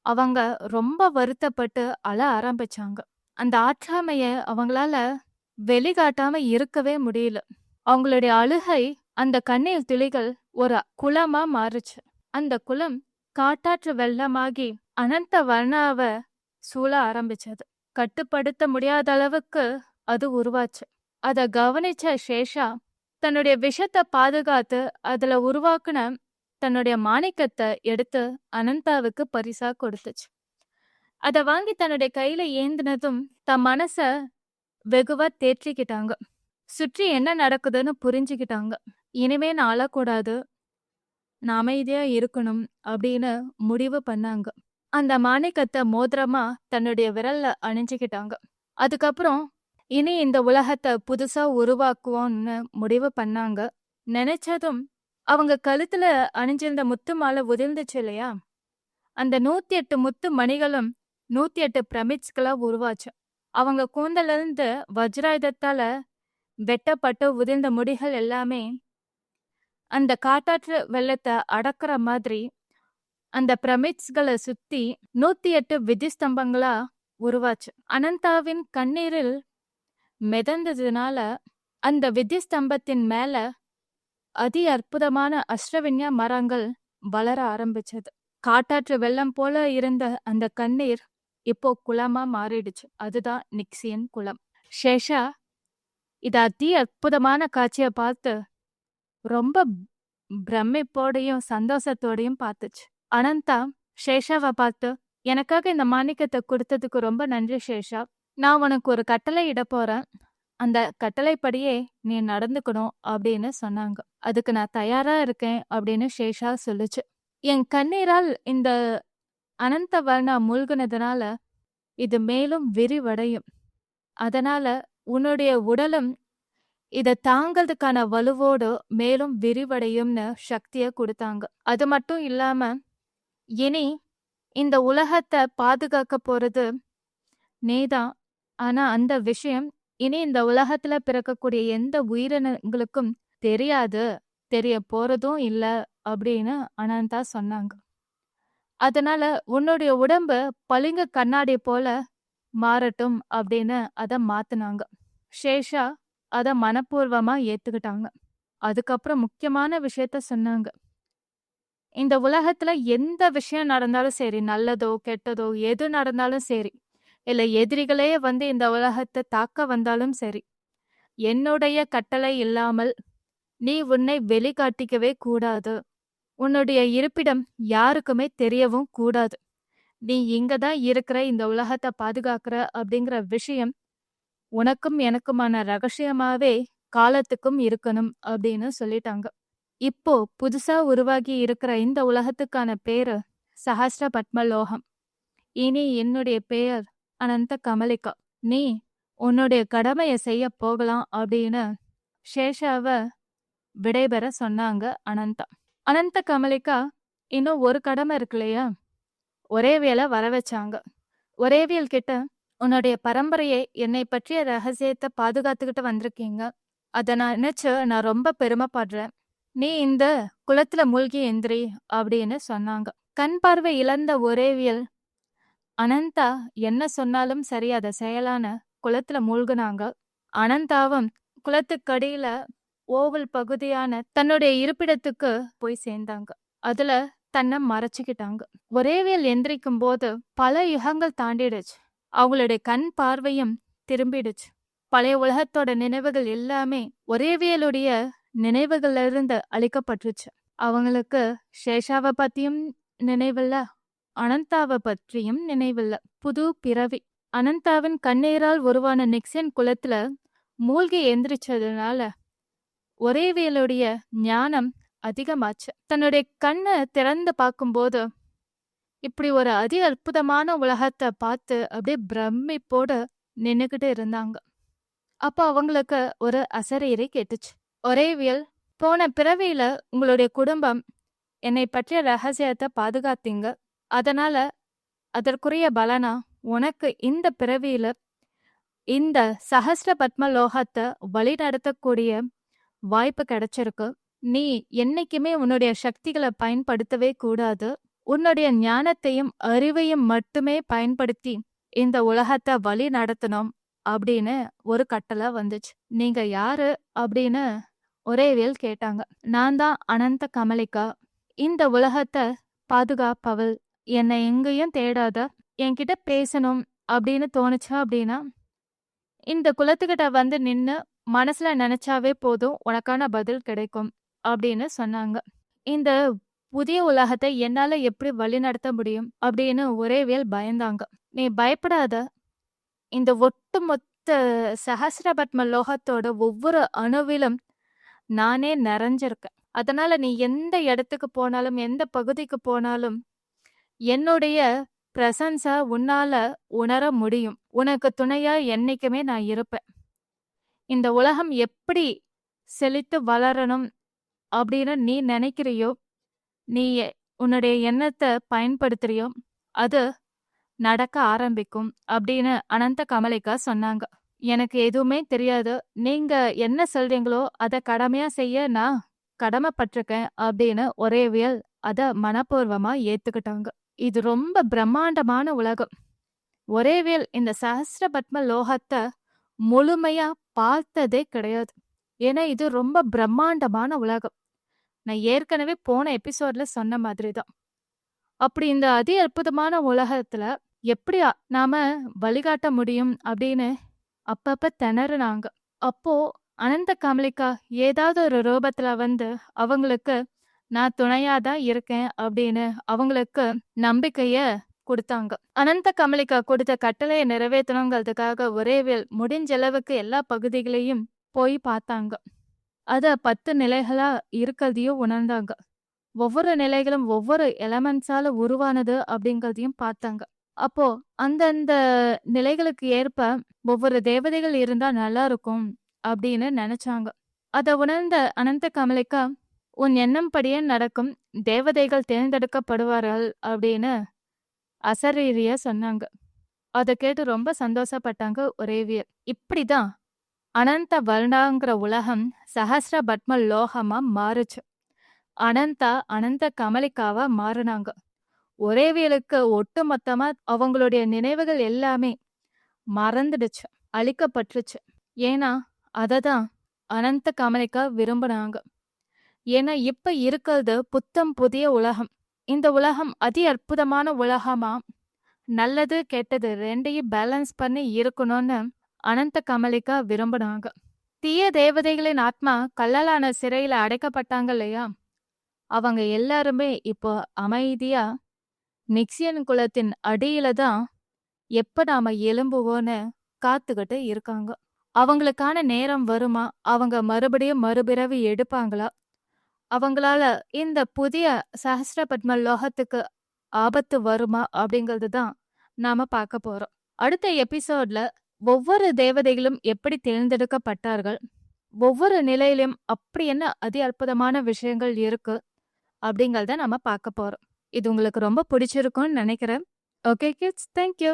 அவங்க ரொம்ப வருத்தப்பட்டு அழ ஆரம்பிச்சாங்க. அந்த ஆற்றாமைய அவங்களால வெளிகாட்டாம இருக்கவே முடியல. அவங்களுடைய அழுகை, அந்த கண்ணீர் துளிகள் ஒரு குளமா மாறுச்சு. அந்த குளம் காட்டாற்று வெள்ளமாகி அனந்த வர்ணாவ சூழ ஆரம்பிச்சது. கட்டுப்படுத்த முடியாத அளவுக்கு அது உருவாச்சு. அத கவனிச்ச சேஷா தன்னுடைய விஷத்தை பாதுகாத்து அதுல உருவாக்குன தன்னுடைய மாணிக்கத்தை எடுத்து அனந்தாவுக்கு பரிசா கொடுத்துச்சு. அத வாங்கி தன்னுடைய கையில ஏந்தினதும் தன் மனச வெகுவா தேற்றிக்கிட்டாங்க. சுற்றி என்ன நடக்குதுன்னு புரிஞ்சுக்கிட்டாங்க. இனிமே நான் அழக்கூடாது, நான் அமைதியா இருக்கணும் அப்படின்னு முடிவு பண்ணாங்க. அந்த மாணிக்கத்தை மோதிரமா தன்னுடைய விரல்ல அணிஞ்சுக்கிட்டாங்க. அதுக்கப்புறம் இனி இந்த உலகத்தை புதுசா உருவாக்குவோம்னு முடிவு பண்ணாங்க. நினைச்சதும் அவங்க கழுத்துல அணிஞ்சிருந்த முத்து மாலை உதிர்ந்துச்சு இல்லையா, அந்த 108 முத்து மணிகளும் 108 பிரமிட்ஸ்களா உருவாச்சு. அவங்க கூந்தல இருந்து வஜ்ராயுதத்தால வெட்டப்பட்டு உதிர்ந்த முடிகள் எல்லாமே அந்த காட்டாற்று வெள்ளத்தை அடக்குற மாதிரி அந்த பிரமிட்ஸ்களை சுத்தி 108 விதி ஸ்தம்பங்களா உருவாச்சு. அனந்தாவின் கண்ணீரில் மிதந்ததுனால அந்த விதி ஸ்தம்பத்தின் மேல அதி அற்புதமான அஷ்டவின்யா மரங்கள் வளர ஆரம்பிச்சது. காட்டாற்று வெள்ளம் போல இருந்த அந்த கண்ணீர் இப்போ குளமா மாறிடுச்சு. அதுதான் நிக்சியன் குளம். சேஷா இது அதி அற்புதமான காட்சியை பார்த்து ரொம்ப பிரமிப்போடையும் சந்தோஷத்தோடையும் பார்த்துச்சு. அனந்தா சேஷாவை பார்த்து, எனக்காக இந்த மாணிக்கத்தை கொடுத்ததுக்கு ரொம்ப நன்றி சேஷா. நான் உனக்கு ஒரு கட்டளை இட போறேன். அந்த கட்டளைப்படியே நீ நடந்துக்கணும் அப்படின்னு சொன்னாங்க. அதுக்கு நான் தயாரா இருக்கேன் அப்படின்னு சேஷா சொல்லுச்சு. என் கண்ணீரால் இந்த அனந்த வர்ணா மூழ்கினதுனால இது மேலும் விரிவடையும். அதனால உன்னுடைய உடலும் இதை தாங்கிறதுக்கான வலுவோடு மேலும் விரிவடையும்னு சக்தியை கொடுத்தாங்க. அது மட்டும் இல்லாம இனி இந்த உலகத்தை பாதுகாக்க போறது நீதான். ஆனா அந்த விஷயம் இனி இந்த உலகத்துல பிறக்கக்கூடிய எந்த உயிரினங்களுக்கும் தெரியாது, தெரிய போறதும் இல்ல அப்படின்னு அனந்தா சொன்னாங்க. அதனால உன்னுடைய உடம்பு பளிங்கு கண்ணாடி போல மாறட்டும் அப்படின்னு அதை மாத்துனாங்க. சேஷா அதை மனப்பூர்வமா ஏத்துக்கிட்டாங்க. அதுக்கப்புறம் முக்கியமான விஷயத்த சொன்னாங்க. இந்த உலகத்துல எந்த விஷயம் நடந்தாலும் சரி, நல்லதோ கெட்டதோ எது நடந்தாலும் சரி, இல்ல எதிரிகளே வந்து இந்த உலகத்தை தாக்க வந்தாலும் சரி, என்னுடைய கட்டளை இல்லாமல் நீ உன்னை வெளிக்காட்டிக்கவே கூடாது. உன்னுடைய இருப்பிடம் யாருக்குமே தெரியவும் கூடாது. நீ இங்கதான் இருக்கிற, இந்த உலகத்தை பாதுகாக்கிற அப்படிங்கிற விஷயம் உனக்கும் எனக்குமான ரகசியமாவே காலத்துக்கும் இருக்கணும் அப்படின்னு சொல்லிட்டாங்க. இப்போ புதுசா உருவாகி இருக்கிற இந்த உலகத்துக்கான பேரு சஹஸ்ர பத்மலோகம். இனி என்னுடைய பெயர் அனந்த கமலிகா. நீ உன்னுடைய கடமையை செய்ய போகலாம் அப்படின்னு சேஷாவை விடைபெற சொன்னாங்க அனந்தா. அனந்த கமலிகா இன்னும் ஒரு கடமை இருக்கு இல்லையா, ஒரேவியலை வர வச்சாங்க. ஒரேவியல் கிட்ட, உன்னுடைய பரம்பரையை என்னை பற்றிய ரகசியத்தை பாதுகாத்துக்கிட்டு வந்திருக்கீங்க, அதை நான் நினைச்சு நான் ரொம்ப பெருமைப்படுறேன். நீ இந்த குளத்துல மூழ்கி எந்திரி அப்படின்னு சொன்னாங்க. கண் பார்வை இழந்த ஒரேவியல் அனந்தா என்ன சொன்னாலும் சரி அதை செய்யலான்னு குளத்துல மூழ்கினாங்க. அனந்தாவும் குளத்துக்கடியில ஓவல் பகுதியான தன்னுடைய இருப்பிடத்துக்கு போய் சேர்ந்தாங்க. அதுல தன்னை மறைச்சுக்கிட்டாங்க. ஒரேவியல் எந்திரிக்கும் போது பல யுகங்கள் தாண்டிடுச்சு. அவங்களுடைய கண் பார்வையும் திரும்பிடுச்சு. பழைய உலகத்தோட நினைவுகள் எல்லாமே ஒரேவியலுடைய நினைவுகள்ல இருந்து அழிக்கப்பட்டுருச்சு. அவங்களுக்கு சேஷாவை பத்தியும் நினைவில்ல. அனந்தாவை பற்றியும் நினைவில்ல. புது பிறவி. அனந்தாவின் கண்ணீரால் உருவான நிக்சன் குலத்துல மூழ்கி எந்திரிச்சதுனால ஒரேவியலுடைய ஞானம் அதிகமாச்சு. தன்னுடைய கண்ணை திறந்து பார்க்கும்போது இப்படி ஒரு அதி அற்புதமான உலகத்தை பார்த்து அப்படியே பிரமிப்போட நின்னுக்கிட்டு இருந்தாங்க. அப்ப அவங்களுக்கு ஒரு அசரீரி கேட்டுச்சு. ஒரேவியல், போன பிறவியில உங்களுடைய குடும்பம் என்னை பற்றிய ரகசியத்தை பாதுகாத்தீங்க. அதனால அதற்குரிய பலனா உனக்கு இந்த பிறவியில இந்த சஹஸ்ர பத்ம லோகத்தை வழி நடத்தக்கூடிய வாய்ப்பு கிடைச்சிருக்கு. நீ என்னைக்குமே உன்னுடைய சக்திகளை பயன்படுத்தவே கூடாது. உன்னுடைய ஞானத்தையும் அறிவையும் மட்டுமே பயன்படுத்தி இந்த உலகத்தை வழி நடத்தணும் அப்படின்னு ஒரு கட்டளை வந்துச்சு. நீங்க யாரு அப்படின்னு ஒரேவியல் கேட்டாங்க. நான் தான் அனந்த கமலிகா, இந்த உலகத்தை பாதுகாப்பவள். என்னை எங்கேயும் தேடாத. என்கிட்ட பேசணும் அப்படின்னு தோணுச்சா அப்படின்னா இந்த குலத்துக்கிட்ட வந்து நின்னு மனசுல நினைச்சாவே போதும், உனக்கான பதில் கிடைக்கும் அப்படின்னு சொன்னாங்க. இந்த புதிய உலகத்தை என்னால எப்படி வழி நடத்த முடியும் அப்படின்னு ஒரேவியல் பயந்தாங்க. நீ பயப்படாத. இந்த ஒட்டுமொத்த சஹஸ்ரபத்ம லோகத்தோட ஒவ்வொரு அணுவிலும் நானே நிறைஞ்சிருக்கேன். அதனால நீ எந்த இடத்துக்கு போனாலும் எந்த பகுதிக்கு போனாலும் என்னுடைய பிரசன்ஸை உன்னால உணர முடியும். உனக்கு துணையா என்னைக்குமே நான் இருப்பேன். இந்த உலகம் எப்படி செழித்து வளரணும் அப்படின்னு நீ நினைக்கிறியோ, நீ உன்னுடைய எண்ணத்தை பயன்படுத்துறியோ, அது நடக்க ஆரம்பிக்கும் அப்படின்னு அனந்த கமலிகா சொன்னாங்க. எனக்கு எதுவுமே தெரியாது. நீங்க என்ன சொல்றீங்களோ அதை கடமையா செய்ய நான் கடமைப்பட்டிருக்கேன் அப்படின்னு ஒரேவியல் அதை மனப்பூர்வமா ஏத்துக்கிட்டாங்க. இது ரொம்ப பிரம்மாண்டமான உலகம். ஒரேவியல் இந்த சஹஸ்ர பத்ம லோகத்தை முழுமையா பார்த்ததே கிடையாது. ஏன்னா இது ரொம்ப பிரம்மாண்டமான உலகம். நான் ஏற்கனவே போன எபிசோட்ல சொன்ன மாதிரி தான். அப்படி இந்த அதி அற்புதமான உலகத்துல எப்படி நாம வழிகாட்ட முடியும் அப்படின்னு அப்பப்ப திணறுனாங்க. அப்போ அனந்த கமலிகா ஏதாவது ஒரு ரூபத்துல வந்து அவங்களுக்கு நான் துணையாதான் இருக்கேன் அப்படின்னு அவங்களுக்கு நம்பிக்கைய கொடுத்தாங்க. அனந்த கமலிகா கொடுத்த கட்டளையை நிறைவேற்றணுங்கிறதுக்காக ஒரேவியல் முடிஞ்ச அளவுக்கு எல்லா பகுதிகளையும் போய் பார்த்தாங்க. அத 10 நிலைகளா இருக்கிறதையும் உணர்ந்தாங்க. ஒவ்வொரு நிலைகளும் ஒவ்வொரு எலமெண்ட்ஸால உருவானது அப்படிங்கிறதையும் பார்த்தாங்க. அப்போ அந்தந்த நிலைகளுக்கு ஏற்ப ஒவ்வொரு தேவதைகள் இருந்தா நல்லா இருக்கும் அப்படின்னு நினைச்சாங்க. அதை உணர்ந்த அனந்த கமலிகா, உன் எண்ணம் படியே நடக்கும், தேவதைகள் தேர்ந்தெடுக்கப்படுவார்கள் அப்படின்னு அசரீரியா சொன்னாங்க. அதை கேட்டு ரொம்ப சந்தோஷப்பட்டாங்க ஒரேவியர். இப்படிதான் அனந்த வர்ணாங்கிற உலகம் சஹஸ்ர பத்ம லோகமா மாறுச்சு. அனந்தா அனந்த கமலிகாவா மாறினாங்க. ஒரேவியலுக்கு ஒட்டுமொத்தமா அவங்களுடைய நினைவுகள் எல்லாமே மறந்துடுச்சு, அழிக்கப்பட்டுருச்சு. ஏன்னா அததான் அனந்த கமலிகா விரும்பினாங்க. ஏன்னா இப்ப இருக்கிறது புத்தம் புதிய உலகம். இந்த உலகம் அதி அற்புதமான உலகமா நல்லது கெட்டது ரெண்டையும் பேலன்ஸ் பண்ணி இருக்கணும்னு அனந்த கமலிகா விரும்பினாங்க. தீய தேவதைகளின் ஆத்மா கல்லாலான சிறையில அடைக்கப்பட்டாங்க இல்லையா, அவங்க எல்லாருமே இப்போ அமைதியா நிக்சியன் குலத்தின் அடியில தான் எப்ப நாம எழும்புவோன்னு காத்துக்கிட்டு இருக்காங்க. அவங்களுக்கான நேரம் வருமா, அவங்க மறுபடியும் மறுபிறவி எடுப்பாங்களா, அவங்களால இந்த புதிய சஹஸ்ர பத்ம லோகத்துக்கு ஆபத்து வருமா அப்படிங்கிறது தான் நாம பார்க்க போறோம். அடுத்த எபிசோட்ல ஒவ்வொரு தேவதைகளும் எப்படி தேர்ந்தெடுக்கப்பட்டார்கள், ஒவ்வொரு நிலையிலும் அப்படி என்ன அதி அற்புதமான விஷயங்கள் இருக்கு அப்படிங்கிறத நம்ம பார்க்க போறோம். இது உங்களுக்கு ரொம்ப பிடிச்சிருக்கும்னு நினைக்கிறேன். Okay kids, thank you.